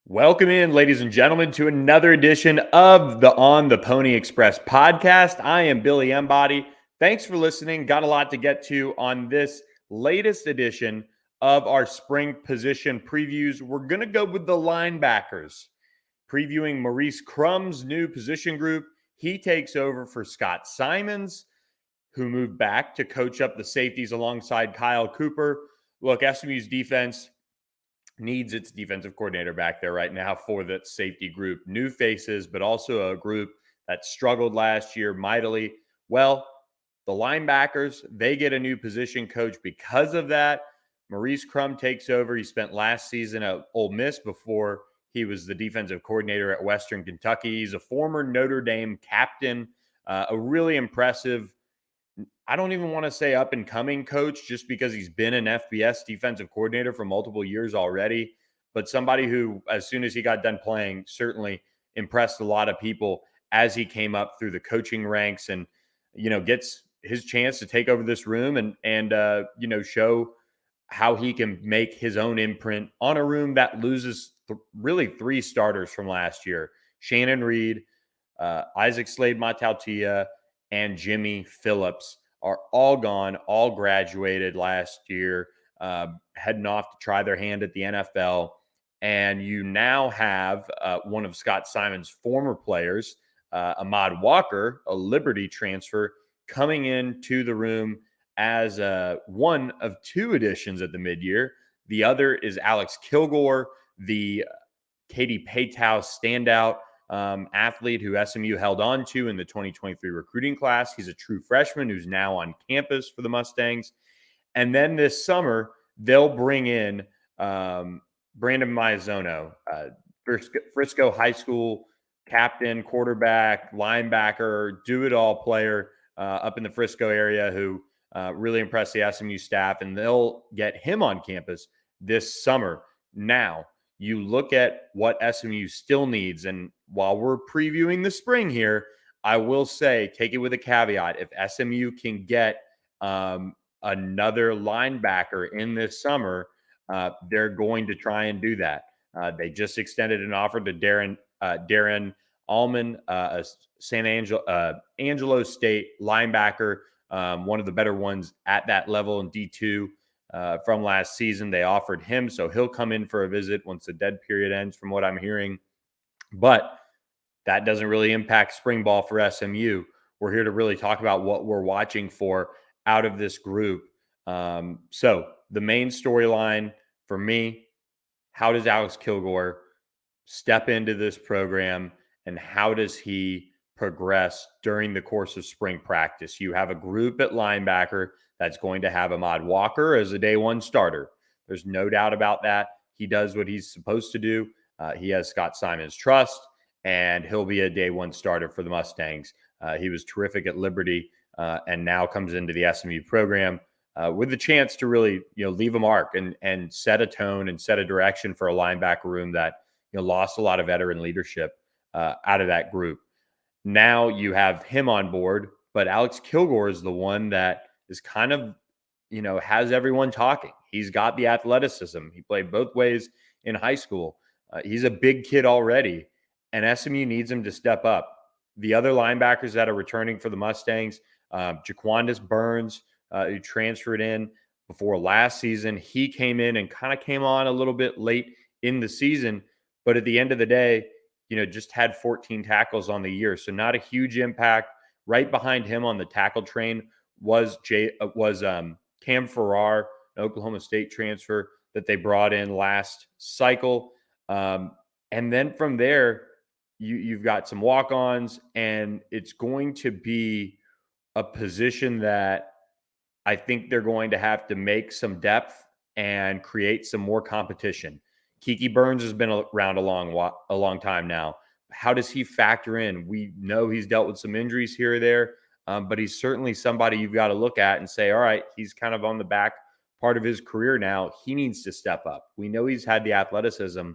Welcome in, ladies and gentlemen, to another edition of the On the Pony Express podcast. I am Billy Embody. Thanks for listening. Got a lot to get to on this latest edition of our spring position previews. We're going to go with the linebackers, previewing Maurice Crumb's new position group. He takes over for Scott Simons, who moved back to coach up the safeties alongside Kyle Cooper. Look, SMU's defense needs its defensive coordinator back there right now for the safety group. New faces, but also a group that struggled last year mightily. Well, the linebackers, they get a new position coach because of that. Maurice Crum takes over. He spent last season at Ole Miss before he was the defensive coordinator at Western Kentucky. He's a former Notre Dame captain, a really impressive, I don't even want to say up and coming coach just because he's been an FBS defensive coordinator for multiple years already, but somebody who, as soon as he got done playing, certainly impressed a lot of people as he came up through the coaching ranks and, gets his chance to take over this room and show how he can make his own imprint on a room that loses really three starters from last year: Shannon Reed, Isaac Slade-Matautia, and Jimmy Phillips are all gone, all graduated last year, heading off to try their hand at the NFL. And you now have one of Scott Simon's former players, Ahmad Walker, a Liberty transfer, coming into the room as one of two additions at the midyear. The other is Alex Kilgore, the Katie Paytow standout athlete who SMU held on to in the 2023 recruiting class. He's a true freshman who's now on campus for the Mustangs. And then this summer, they'll bring in Brandon Maizono, Frisco High School captain, quarterback, linebacker, do-it-all player up in the Frisco area who really impressed the SMU staff, and they'll get him on campus this summer. Now, you look at what SMU still needs, and while we're previewing the spring here, I will say, take it with a caveat. If SMU can get another linebacker in this summer, they're going to try and do that. They just extended an offer to Darren Allman, a Angelo State linebacker, one of the better ones at that level in D2 from last season. They offered him, so he'll come in for a visit once the dead period ends, from what I'm hearing. But that doesn't really impact spring ball for SMU. We're here to really talk about what we're watching for out of this group. So the main storyline for me: how does Alex Kilgore step into this program, and how does he progress during the course of spring practice? You have a group at linebacker that's going to have Ahmad Walker as a day one starter. There's no doubt about that. He does what he's supposed to do. He has Scott Simon's trust, and he'll be a day one starter for the Mustangs. He was terrific at Liberty and now comes into the SMU program with the chance to really, leave a mark and set a tone and set a direction for a linebacker room that, lost a lot of veteran leadership out of that group. Now you have him on board, but Alex Kilgore is the one that is kind of, has everyone talking. He's got the athleticism. He played both ways in high school. He's a big kid already, and SMU needs him to step up. The other linebackers that are returning for the Mustangs, Jaquandis Burns, who transferred in before last season, he came in and kind of came on a little bit late in the season, but at the end of the day, just had 14 tackles on the year, so not a huge impact. Right behind him on the tackle train was Cam Farrar, an Oklahoma State transfer that they brought in last cycle. And then from there, you've got some walk-ons, and it's going to be a position that I think they're going to have to make some depth and create some more competition. Kiki Burns has been around a long time now. How does he factor in? We know he's dealt with some injuries here or there, but he's certainly somebody you've got to look at and say, all right, he's kind of on the back part of his career now. He needs to step up. We know he's had the athleticism,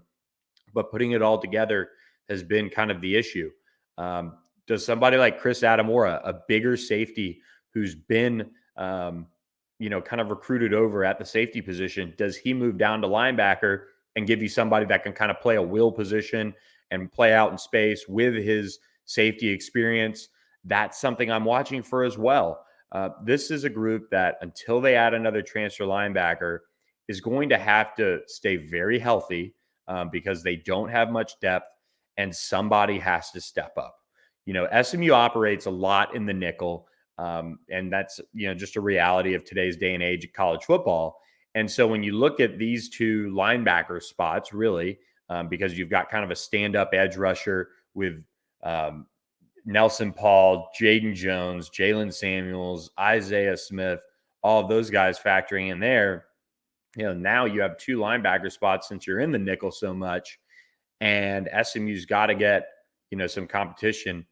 but putting it all together has been kind of the issue. Does somebody like Chris Adamora, a bigger safety who's been kind of recruited over at the safety position, does he move down to linebacker and give you somebody that can kind of play a will position and play out in space with his safety experience. That's something I'm watching for as well. This is a group that, until they add another transfer linebacker, is going to have to stay very healthy because they don't have much depth, and somebody has to step up. SMU operates a lot in the nickel, and that's just a reality of today's day and age of college football. And so when you look at these two linebacker spots, really, because you've got kind of a stand-up edge rusher with um, Nelson Paul, Jaden Jones, Jalen Samuels, Isaiah Smith, all of those guys factoring in there. Now you have two linebacker spots since you're in the nickel so much, and SMU's got to get some competition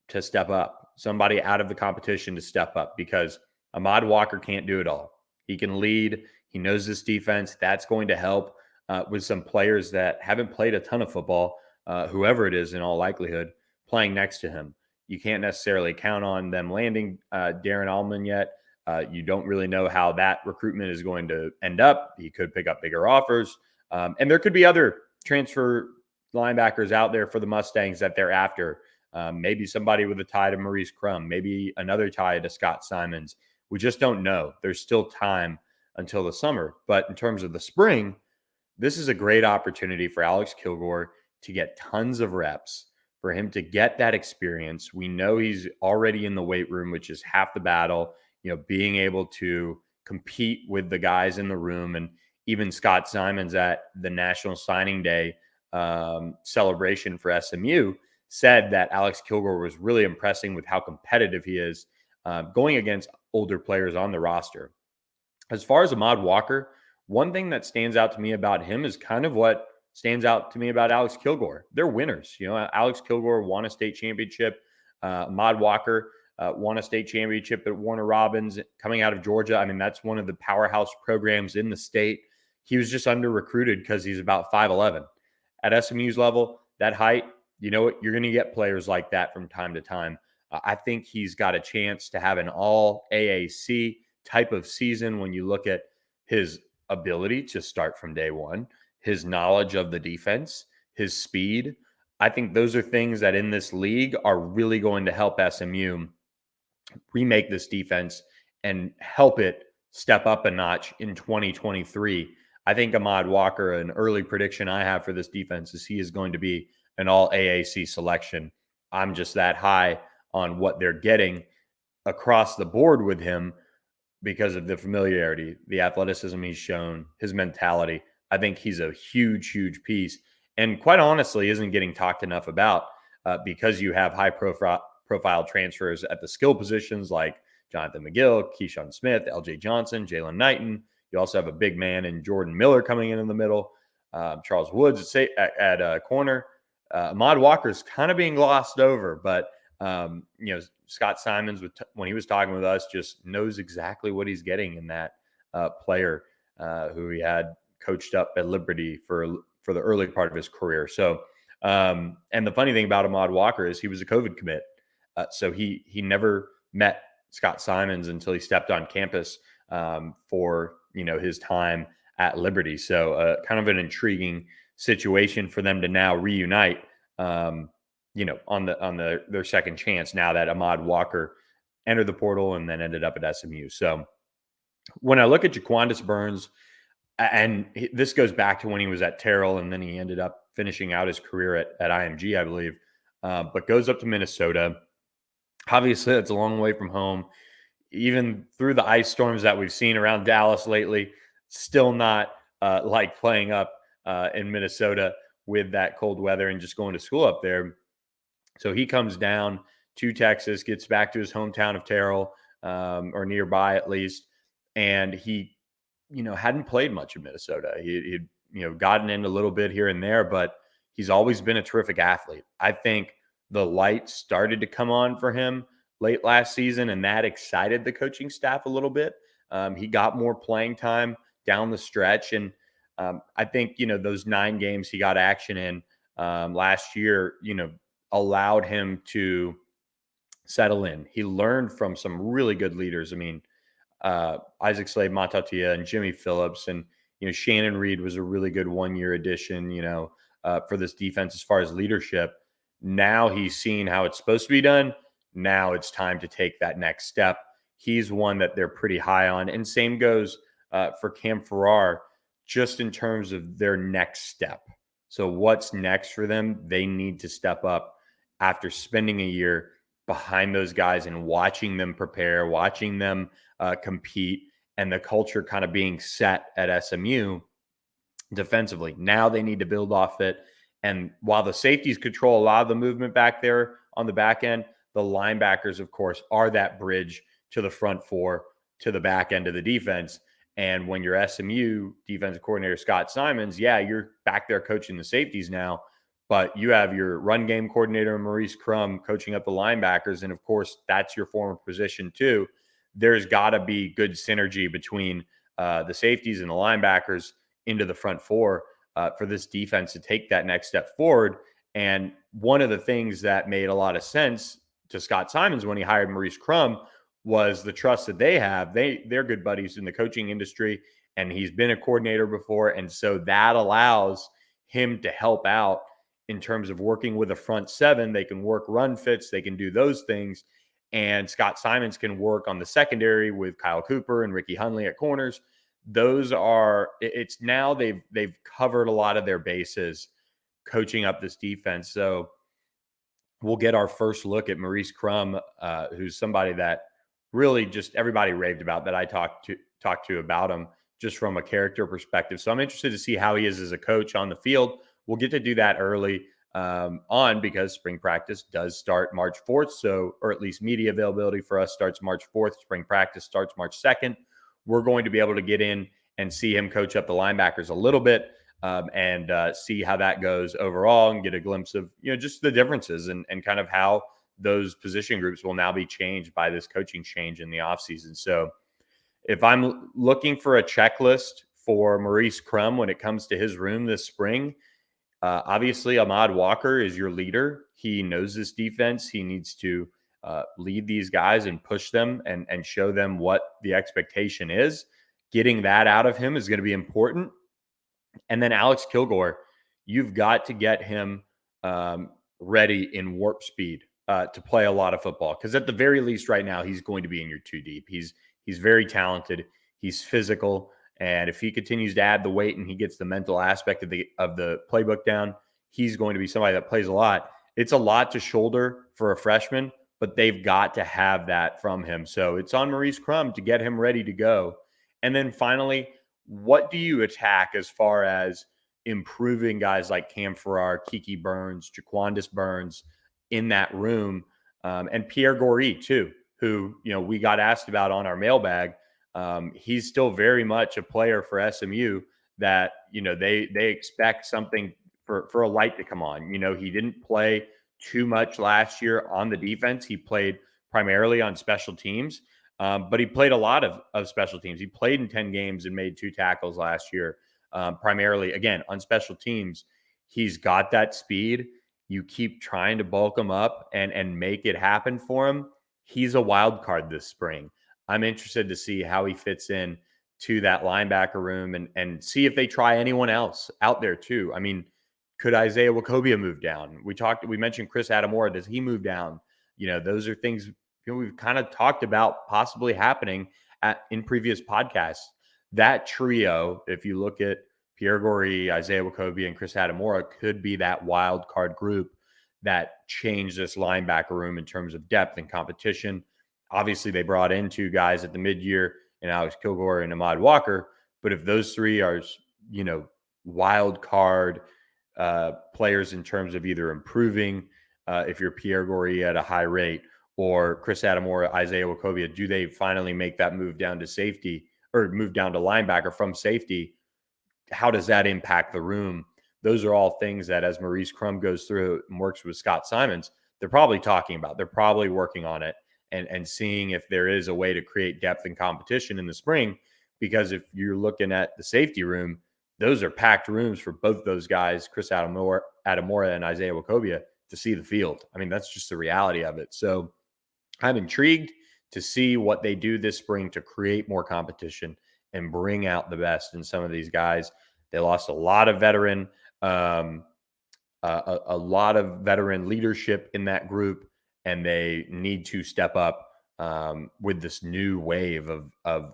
to step up, somebody out of the competition to step up, because Ahmad Walker can't do it all. He can lead. He knows this defense. That's going to help with some players that haven't played a ton of football, whoever it is, in all likelihood, playing next to him. You can't necessarily count on them landing Darren Allman yet. You don't really know how that recruitment is going to end up. He could pick up bigger offers. And there could be other transfer linebackers out there for the Mustangs that they're after. Maybe somebody with a tie to Maurice Crum, maybe another tie to Scott Simons. We just don't know. There's still time until the summer. But in terms of the spring, this is a great opportunity for Alex Kilgore to get tons of reps, for him to get that experience. We know he's already in the weight room, which is half the battle, being able to compete with the guys in the room. And even Scott Simons at the National Signing Day celebration for SMU said that Alex Kilgore was really impressing with how competitive he is going against older players on the roster. As far as Ahmad Walker, one thing that stands out to me about him is kind of what stands out to me about Alex Kilgore. They're winners. Alex Kilgore won a state championship. Ahmad Walker won a state championship at Warner Robins coming out of Georgia. I mean, that's one of the powerhouse programs in the state. He was just under recruited because he's about 5'11". At SMU's level, that height, you know what? You're going to get players like that from time to time. I think he's got a chance to have an all AAC type of season when you look at his ability to start from day one, his knowledge of the defense, his speed. I think those are things that in this league are really going to help SMU remake this defense and help it step up a notch in 2023. I think Ahmad Walker, an early prediction I have for this defense, is he is going to be an all AAC selection. I'm just that high on what they're getting across the board with him because of the familiarity, the athleticism he's shown, his mentality. I think he's a huge, huge piece, and quite honestly, isn't getting talked enough about because you have high profile transfers at the skill positions like Jonathan McGill, Keyshawn Smith, LJ Johnson, Jalen Knighton. You also have a big man in Jordan Miller coming in the middle. Charles Woods at corner. Ahmad Walker's kind of being glossed over, but Scott Simons, when he was talking with us, just knows exactly what he's getting in that player who he had coached up at Liberty for the early part of his career. So, and the funny thing about Ahmad Walker is he was a COVID commit, so he never met Scott Simons until he stepped on campus for his time at Liberty. So, kind of an intriguing situation for them to now reunite. On their second chance now that Ahmad Walker entered the portal and then ended up at SMU. So when I look at Jaquandis Burns, and this goes back to when he was at Terrell and then he ended up finishing out his career at IMG, I believe, but goes up to Minnesota. Obviously, that's a long way from home. Even through the ice storms that we've seen around Dallas lately, still not like playing up in Minnesota with that cold weather and just going to school up there. So he comes down to Texas, gets back to his hometown of Terrell, or nearby at least, and he, hadn't played much in Minnesota. He'd gotten in a little bit here and there, but he's always been a terrific athlete. I think the light started to come on for him late last season, and that excited the coaching staff a little bit. He got more playing time down the stretch, and I think those 9 games he got action in last year, allowed him to settle in. He learned from some really good leaders. I mean, Isaac Slade Matatia and Jimmy Phillips, and Shannon Reed was a really good 1-year addition, for this defense as far as leadership. Now he's seen how it's supposed to be done. Now it's time to take that next step. He's one that they're pretty high on. And same goes for Cam Farrar, just in terms of their next step. So, what's next for them? They need to step up after spending a year behind those guys and watching them prepare, watching them compete, and the culture kind of being set at SMU defensively. Now they need to build off it. And while the safeties control a lot of the movement back there on the back end, the linebackers, of course, are that bridge to the front four, to the back end of the defense. And when you're SMU defensive coordinator Scott Simons, yeah, you're back there coaching the safeties now, but you have your run game coordinator Maurice Crum coaching up the linebackers. And of course, that's your former position too. There's got to be good synergy between the safeties and the linebackers into the front four for this defense to take that next step forward. And one of the things that made a lot of sense to Scott Simons when he hired Maurice Crum was the trust that they have. They're good buddies in the coaching industry, and he's been a coordinator before. And so that allows him to help out in terms of working with a front seven. They can work run fits, they can do those things. And Scott Simons can work on the secondary with Kyle Cooper and Ricky Hunley at corners. It's now they've covered a lot of their bases coaching up this defense. So we'll get our first look at Maurice Crum, who's somebody that really just everybody raved about, that I talked to about him just from a character perspective. So I'm interested to see how he is as a coach on the field. We'll get to do that early on because spring practice does start March 4th. So, or at least media availability for us starts March 4th. Spring practice starts March 2nd. We're going to be able to get in and see him coach up the linebackers a little bit and see how that goes overall and get a glimpse of, just the differences and kind of how those position groups will now be changed by this coaching change in the offseason. So if I'm looking for a checklist for Maurice Crum when it comes to his room this spring, obviously Ahmad Walker is your leader. He knows this defense. He needs to lead these guys and push them and show them what the expectation is. Getting that out of him is going to be important. And then Alex Kilgore, you've got to get him ready in warp speed to play a lot of football. Because at the very least right now, he's going to be in your two deep. He's very talented. He's physical. And if he continues to add the weight and he gets the mental aspect of the playbook down, he's going to be somebody that plays a lot. It's a lot to shoulder for a freshman, but they've got to have that from him. So it's on Maurice Crum to get him ready to go. And then finally, what do you attack as far as improving guys like Cam Farrar, Kiki Burns, Jaquandis Burns in that room, and Pierre Goree too, who we got asked about on our mailbag. He's still very much a player for SMU that they expect something for a light to come on. He didn't play too much last year on the defense. He played primarily on special teams. But he played a lot of special teams. He played in 10 games and made 2 tackles last year, primarily, again, on special teams. He's got that speed. You keep trying to bulk him up and make it happen for him. He's a wild card this spring. I'm interested to see how he fits in to that linebacker room and see if they try anyone else out there too. I mean, could Isaiah Wacobia move down? We mentioned Chris Adamora. Does he move down? Those are things we've kind of talked about possibly happening in previous podcasts. That trio, if you look at Pierre Goree, Isaiah Wacobia, and Chris Adamora, could be that wild card group that changed this linebacker room in terms of depth and competition. Obviously, they brought in 2 guys at the mid-year in Alex Kilgore and Ahmad Walker. But if those 3 are, wild card players in terms of either improving, if you're Pierre Goree at a high rate, or Chris Adamora, Isaiah Wacobia, do they finally make that move down to safety or move down to linebacker from safety? How does that impact the room? Those are all things that as Maurice Crum goes through and works with Scott Simons, they're probably talking about. They're probably working on it and seeing if there is a way to create depth and competition in the spring. Because if you're looking at the safety room, those are packed rooms for both those guys, Chris Adamora and Isaiah Wacobia, to see the field. I mean, that's just the reality of it. So I'm intrigued to see what they do this spring to create more competition and bring out the best in some of these guys. They lost a lot of veteran, a lot of veteran leadership in that group, and they need to step up with this new wave of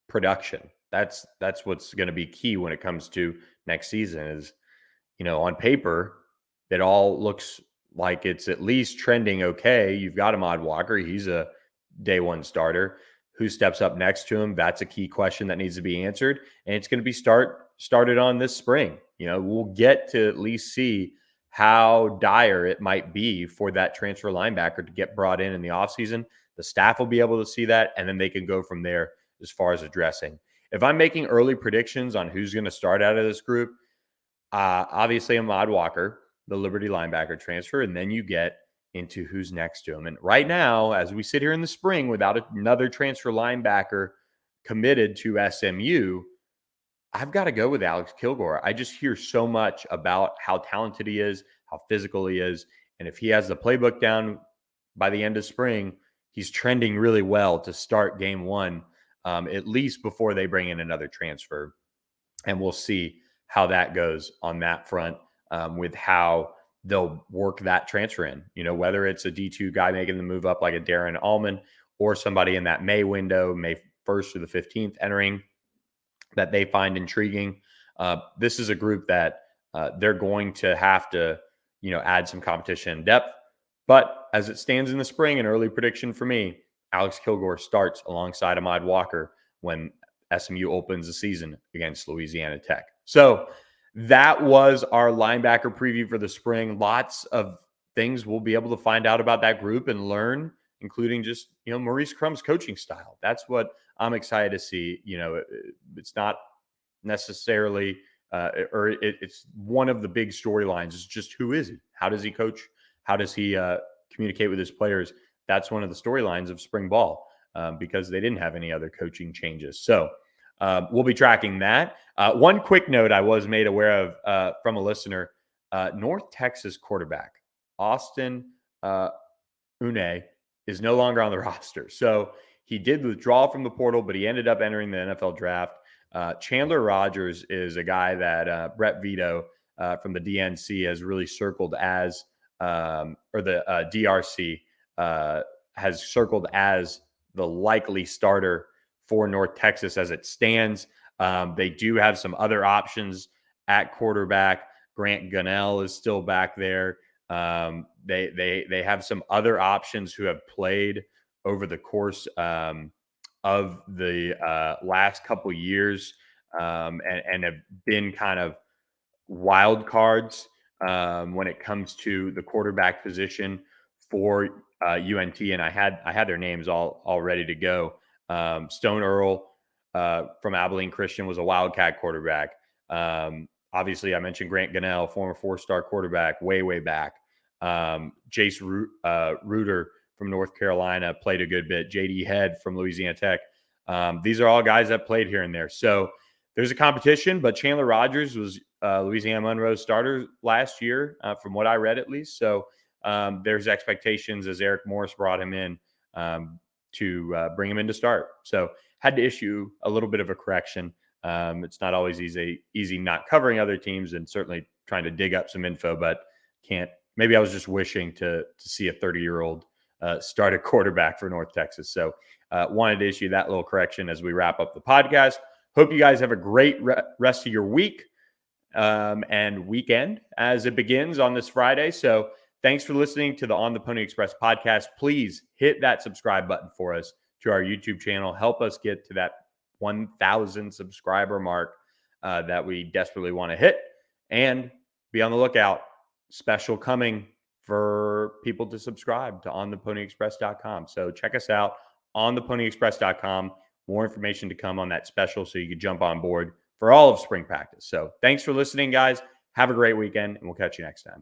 production. That's what's going to be key when it comes to next season. Is on paper, it all looks like it's at least trending okay. You've got Ahmad Walker; he's a day one starter. Who steps up next to him? That's a key question that needs to be answered, and it's going to be started on this spring. We'll get to at least see how dire it might be for that transfer linebacker to get brought in the offseason. The staff will be able to see that, and then they can go from there as far as addressing. If I'm making early predictions on who's going to start out of this group, obviously Ahmad Walker, the Liberty linebacker transfer, and then you get into who's next to him. And right now, as we sit here in the spring without another transfer linebacker committed to SMU, I've got to go with Alex Kilgore. I just hear so much about how talented he is, how physical he is. And if he has the playbook down by the end of spring, he's trending really well to start game one, at least before they bring in another transfer. And we'll see how that goes on that front with how they'll work that transfer in. Whether it's a D2 guy making the move up like a Darren Allman or somebody in that May window, May 1st through the 15th entering, that they find intriguing. This is a group that they're going to have to, add some competition and depth. But as it stands in the spring, an early prediction for me, Alex Kilgore starts alongside Ahmad Walker when SMU opens the season against Louisiana Tech. So that was our linebacker preview for the spring. Lots of things we'll be able to find out about that group and learn, including just, Maurice Crumb's coaching style. That's what I'm excited to see. It's not necessarily, it's one of the big storylines. It's just, who is he? How does he coach? How does he communicate with his players? That's one of the storylines of spring ball because they didn't have any other coaching changes. So we'll be tracking that. One quick note I was made aware of from a listener, North Texas quarterback Austin Une is no longer on the roster. So he did withdraw from the portal, but he ended up entering the NFL draft. Chandler Rogers is a guy that Brett Vito from the DNC has really circled as, or the DRC has circled as the likely starter for North Texas as it stands. They do have some other options at quarterback. Grant Gunnell is still back there. They have some other options who have played over the course of the last couple years and have been kind of wild cards when it comes to the quarterback position for UNT. And I had their names all ready to go. Stone Earl from Abilene Christian was a Wildcat quarterback. Obviously, I mentioned Grant Gunnell, former 4-star quarterback, way back. Jace Reuter from North Carolina played a good bit. J.D. Head from Louisiana Tech. These are all guys that played here and there. So there's a competition, but Chandler Rogers was Louisiana Monroe's starter last year, from what I read at least. So there's expectations as Eric Morris brought him in to bring him in to start. So had to issue a little bit of a correction. It's not always easy not covering other teams and certainly trying to dig up some info, but can't. Maybe I was just wishing to see a 30-year-old start a quarterback for North Texas. So wanted to issue that little correction as we wrap up the podcast. Hope you guys have a great rest of your week and weekend as it begins on this Friday. So thanks for listening to the On the Pony Express podcast. Please hit that subscribe button for us to our YouTube channel. Help us get to that 1,000 subscriber mark that we desperately want to hit. And be on the lookout. Special coming for people to subscribe to ontheponyexpress.com. So check us out on theponyexpress.com. More information to come on that special so you can jump on board for all of spring practice. So thanks for listening, guys. Have a great weekend, and we'll catch you next time.